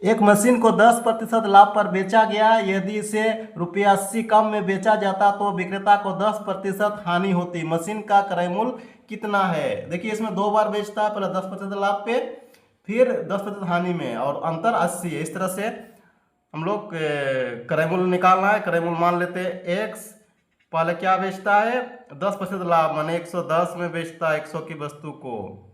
एक मशीन को 10% लाभ पर बेचा गया। यदि इसे ₹80 कम में बेचा जाता तो विक्रेता को 10% हानि होती। मशीन का क्रय मूल्य कितना है? देखिए इसमें दो बार बेचता है, पहले 10% लाभ पे, फिर 10% हानि में, और अंतर 80 है। इस तरह से हम लोग क्रय मूल्य निकालना है। क्रय मूल्य मान लेते हैं एक्स, पहले क्या बेचता है 10% लाभ, माने 110 में बेचता है 100 की वस्तु को,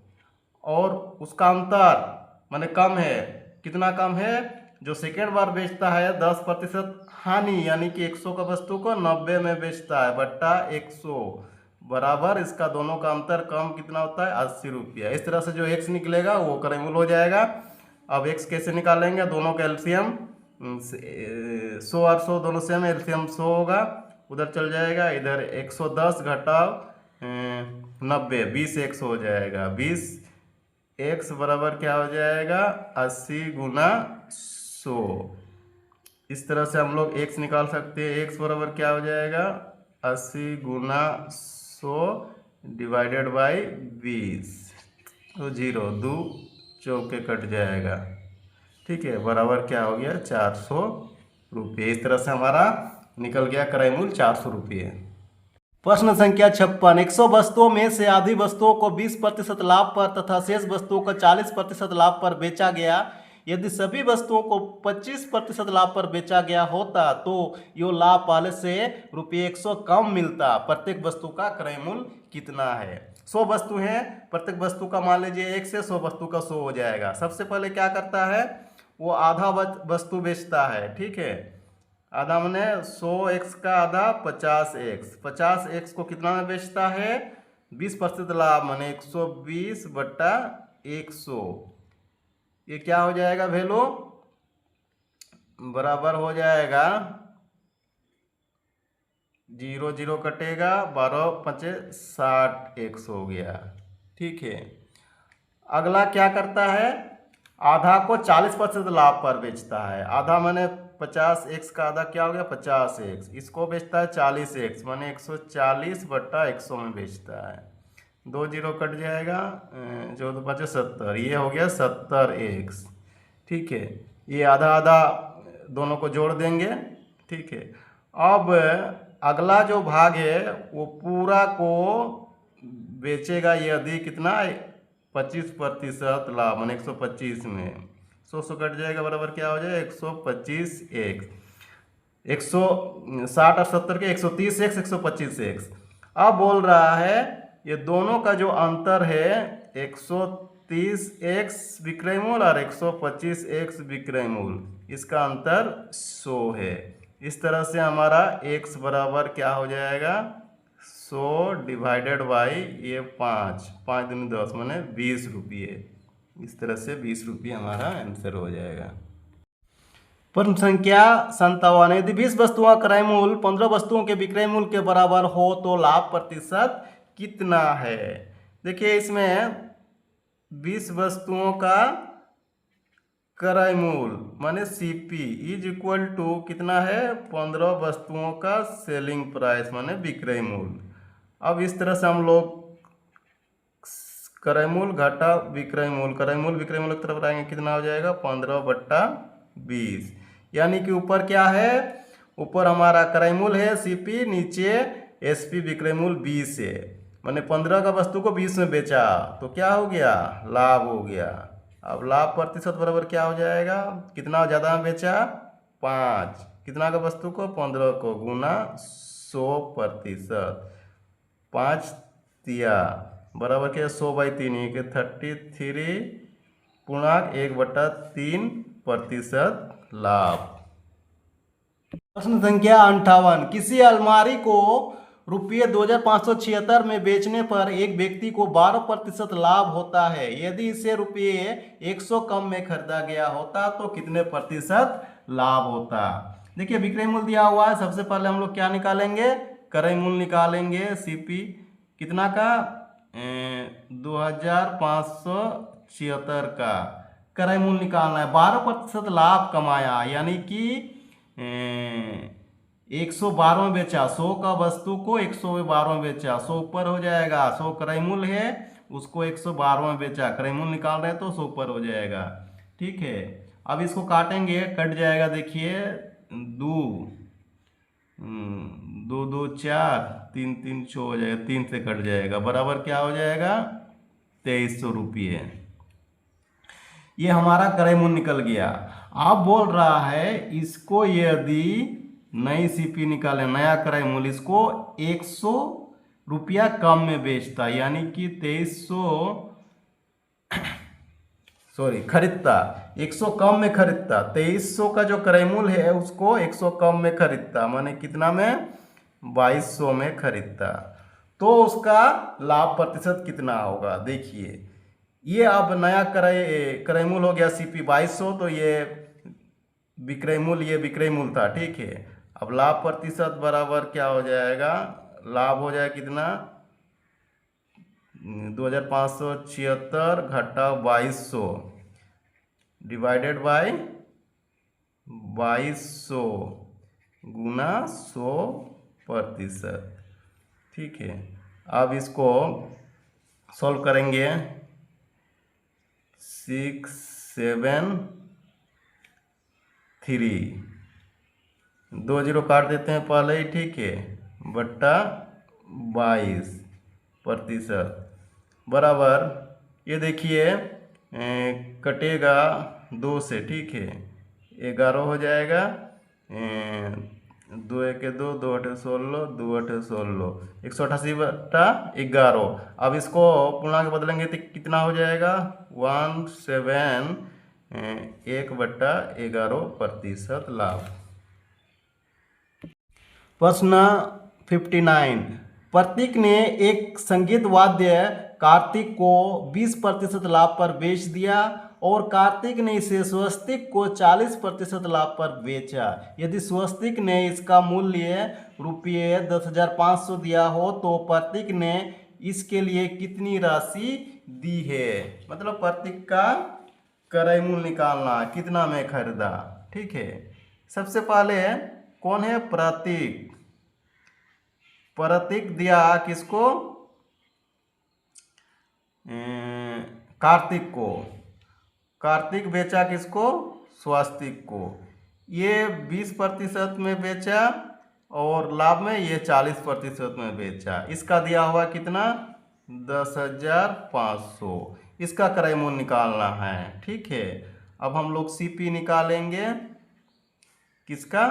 और उसका अंतर माने कम है। कितना कम है? जो सेकेंड बार बेचता है 10% हानि, यानी कि 100 का वस्तु को 90 में बेचता है, बट्टा 100 बराबर इसका दोनों का अंतर कम कितना होता है? 80 रुपया। इस तरह से जो एक्स निकलेगा वो क्रय मूल्य हो जाएगा। अब एक्स कैसे निकालेंगे? दोनों का एलसीएम 100 और 100 दोनों सेम, एलसीएम 100 होगा, उधर चल जाएगा, इधर 110 घटाओ 90, 20 एक्स हो जाएगा। 20 एक्स बराबर क्या हो जाएगा? 80 गुना 100। इस तरह से हम लोग एक्स निकाल सकते हैं। एक्स बराबर क्या हो जाएगा? 80 गुना 100 डिवाइडेड बाई 20, तो 0 दो चौके कट जाएगा। ठीक है, बराबर क्या हो गया? 400 रुपये। इस तरह से हमारा निकल गया क्रय मूल्य 400 रुपये। प्रश्न संख्या 56। 100 वस्तुओं में से आधी वस्तुओं को 20% लाभ पर तथा शेष वस्तुओं को 40% लाभ पर बेचा गया। यदि सभी वस्तुओं को 25% लाभ पर बेचा गया होता तो यो लाभ पहले से ₹100 कम मिलता। प्रत्येक वस्तु का क्रय मूल्य कितना है? 100 वस्तु हैं, प्रत्येक वस्तु का मान लीजिए 1 से 100 वस्तु का 100 हो जाएगा। सबसे पहले क्या करता है? वो आधा वस्तु बेचता है। ठीक है, आधा मैंने 100x का आधा 50x, 50x को कितना में बेचता है? 20% लाभ, मैंने 120 बट्टा 100। ये क्या हो जाएगा वैल्यू? बराबर हो जाएगा 0 0 कटेगा, 12 5 60 x हो गया। ठीक है, अगला क्या करता है? आधा को 40% लाभ पर बेचता है। आधा मैंने 50x का आधा क्या हो गया? 50x, इसको बेचता है 40x, माने 140 बट्टा 100 में बेचता है। 2 0 कट जाएगा, 14 5 70, ये हो गया 70x। ठीक है, ये आधा आधा दोनों को जोड़ देंगे। ठीक है, अब अगला जो भाग है वो पूरा को बेचेगा। यदि कितना? 25% लाभ, मैंने 125 में 100 कट जाएगा, बराबर क्या हो जाएगा? 125x। 160 और 70 के 130x, 125x। अब बोल रहा है ये दोनों का जो अंतर है 130x विक्रय मूल्य और 125x विक्रय मूल्य, इसका अंतर 100 है। इस तरह से हमारा x बराबर क्या हो जाएगा? 100 डिवाइडेड बाई ये 5, 5 दूनी 10, मैंने 20 रुपये। इस तरह से 20 रुपये हमारा आंसर हो जाएगा। प्रश्न संख्या 57। यदि 20 वस्तुओं का क्रय मूल्य 15 वस्तुओं के विक्रय मूल्य के बराबर हो तो लाभ प्रतिशत कितना है? देखिए इसमें 20 वस्तुओं का क्रय मूल्य माने सीपी इज इक्वल टू कितना है? 15 वस्तुओं का सेलिंग प्राइस माने विक्रय मूल्य। अब इस तरह से हम लोग क्रय मूल्य घटा विक्रय मूल्य, क्रय मूल्य विक्रय मूल्य की तरफ आएंगे, कितना हो जाएगा? 15 बट्टा 20, यानी कि ऊपर क्या है? ऊपर हमारा क्रय मूल्य है सीपी, नीचे एसपी विक्रय मूल्य 20 है। मैंने 15 का वस्तु को 20 में बेचा तो क्या हो गया? लाभ हो गया। अब लाभ प्रतिशत बराबर क्या हो जाएगा? कितना ज़्यादा में बेचा? 5। कितना का वस्तु को? 15 को, गुना 100%। 5 दिया बराबर क्या? 100/3, 33 पूर्णांक 1/3% लाभ। प्रश्न संख्या 58। किसी अलमारी को ₹2576 में बेचने पर एक व्यक्ति को 12% लाभ होता है। यदि इसे ₹100 कम में खरीदा गया होता तो कितने प्रतिशत लाभ होता? देखिए विक्रय मूल्य दिया हुआ है। सबसे पहले हम लोग क्या निकालेंगे? क्रय मूल्य निकालेंगे। सीपी कितना का? 2576 का क्रय मूल्य निकालना है। 12% लाभ कमाया, यानी कि 112 में बेचा। 100 का वस्तु को 112 में बेचा, 100 ऊपर हो जाएगा। 100 क्रय मूल्य है, उसको 112 में बेचा, क्रय मूल्य निकाल रहे हैं तो 100 ऊपर हो जाएगा। ठीक है, अब इसको काटेंगे, कट जाएगा, देखिए 2 2 2 4, 3 3 6 हो जाएगा, 3 से कट जाएगा, बराबर क्या हो जाएगा 2300 रुपये। ये हमारा क्रय मूल्य निकल गया। आप बोल रहा है इसको यदि नई सीपी निकाले, नया क्रय मूल्य, इसको 100 रुपया कम में बेचता, यानी कि 2300 खरीदता, 100 कम में खरीदता, 2300 का जो क्रय मूल्य है उसको 100 कम में खरीदता, माने कितना में 2200 में खरीदता, तो उसका लाभ प्रतिशत कितना होगा। देखिए ये अब नया क्रय मूल्य हो गया सीपी 2200, तो ये विक्रय मूल्य था, ठीक है। अब लाभ प्रतिशत बराबर क्या हो जाएगा, लाभ हो जाएगा कितना 2576 घटा 2200 डिवाइडेड बाय 2200 गुना 100%, ठीक है। अब इसको सॉल्व करेंगे, 6 7 3, 2 0 काट देते हैं पहले ही, ठीक है, बट्टा 22% बराबर, ये देखिए कटेगा 2 से, ठीक है, 11 हो जाएगा, 2 1 2, 2 8 16, 2 8 16, 188/11। अब इसको पूर्णांक बदलेंगे तो कितना हो जाएगा 171/11% लाभ। प्रश्न 59, प्रतीक ने एक संगीत वाद्य कार्तिक को 20% लाभ पर बेच दिया और कार्तिक ने इसे स्वस्तिक को 40% लाभ पर बेचा। यदि स्वस्तिक ने इसका मूल्य रुपये 10,500 दिया हो तो प्रतीक ने इसके लिए कितनी राशि दी है। मतलब प्रतीक का क्रय मूल्य निकालना, कितना में खरीदा, ठीक है। सबसे पहले कौन है प्रतीक, प्रतीक दिया किसको, कार्तिक को, कार्तिक बेचा किसको, स्वस्तिक को। ये 20% में बेचा और लाभ में ये 40% में बेचा। इसका दिया हुआ कितना 10,500, इसका क्रय मूल्य निकालना है, ठीक है। अब हम लोग सीपी निकालेंगे, किसका,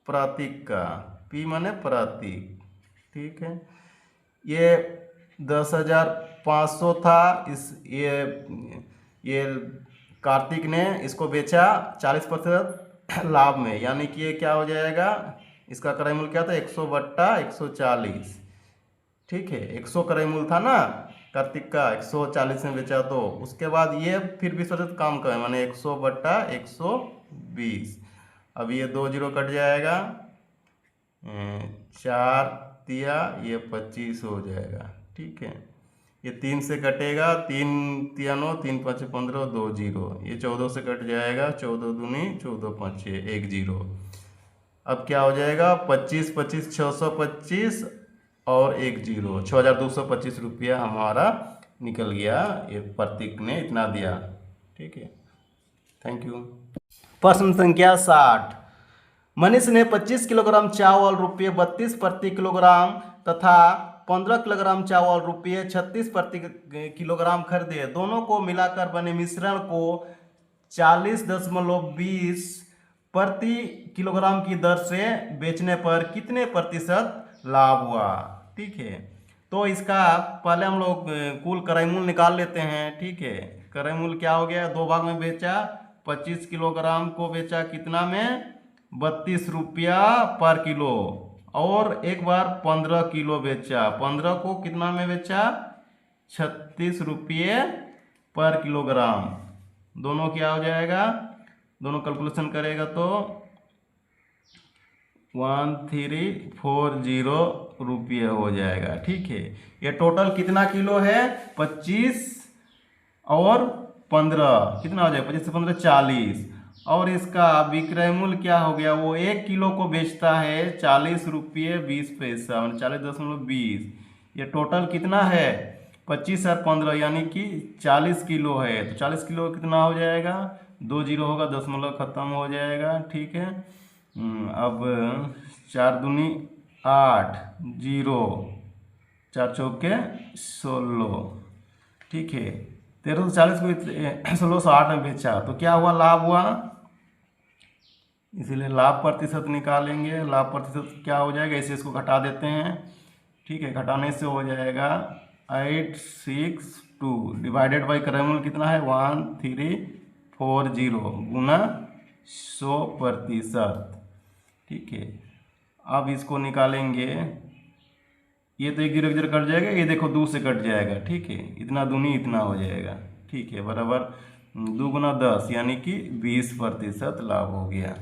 प्रतीक का, पी माने प्रतीक, ठीक है। ये 10,500 था, ये कार्तिक ने इसको बेचा 40% लाभ में, यानी कि ये क्या हो जाएगा, इसका क्रय मूल्य क्या था 100/140, ठीक है। 100 क्रय मूल्य था ना कार्तिक का, 140 में बेचा, तो उसके बाद ये फिर 20% काम का है, माने 100/120। अब ये 2 0 कट जाएगा, 4 तिया ये 25 हो जाएगा, ठीक है। ये 3 से कटेगा, 3 तिया 9, 3 5 15, 2 0, ये 14 से कट जाएगा, 14 दूनी 14 5 1 0। अब क्या हो जाएगा 25 25 625 और 1 0, 6,225 रुपया हमारा निकल गया। ये प्रतीक ने इतना दिया, ठीक है। Thank you. प्रश्न संख्या 60, मनीष ने 25 किलोग्राम चावल रुपये 32 प्रति किलोग्राम तथा 15 किलोग्राम चावल रुपये 36 प्रति किलोग्राम खरीदे। दोनों को मिलाकर बने मिश्रण को 40.20 प्रति किलोग्राम की दर से बेचने पर कितने प्रतिशत लाभ हुआ, ठीक है। तो इसका पहले हम लोग कुल क्रय मूल्य निकाल लेते हैं, ठीक है। क्रय मूल्य क्या हो गया, 2 भाग में बेचा, 25 किलोग्राम को बेचा कितना में 32 रुपया पर किलो, और एक बार 15 किलो बेचा, 15 को कितना में बेचा 36 रुपये पर किलोग्राम। दोनों क्या हो जाएगा, दोनों कैलकुलेशन करेगा तो 1340 रुपये हो जाएगा, ठीक है। ये टोटल कितना किलो है 25 और 15 कितना हो जाएगा 25 से 15 40, और इसका विक्रय मूल्य क्या हो गया, वो 1 किलो को बेचता है 40 रुपये 20 पैसा, 40.20। ये टोटल कितना है 25 और 15 यानी कि 40 किलो है, तो 40 किलो कितना हो जाएगा 2 जीरो होगा, दशमलव खत्म हो जाएगा। ठीक है, अब 4 दूनी 8, जीरो, 4 चौके 16। ठीक है, 1340 को 1608 में बेचा तो क्या हुआ, लाभ हुआ, इसीलिए लाभ प्रतिशत निकालेंगे। लाभ प्रतिशत क्या हो जाएगा, इसे इसको घटा देते हैं। ठीक है, घटाने से हो जाएगा 862 डिवाइडेड बाई क्रयमूल्य कितना है 1340 गुना 100%। ठीक है, अब इसको निकालेंगे, ये तो 1 जीरो कट जाएगा, ये देखो 2 से कट जाएगा। ठीक है, इतना दूनी इतना हो जाएगा। ठीक है, बराबर 2 गुना 10 यानी कि 20% लाभ हो गया।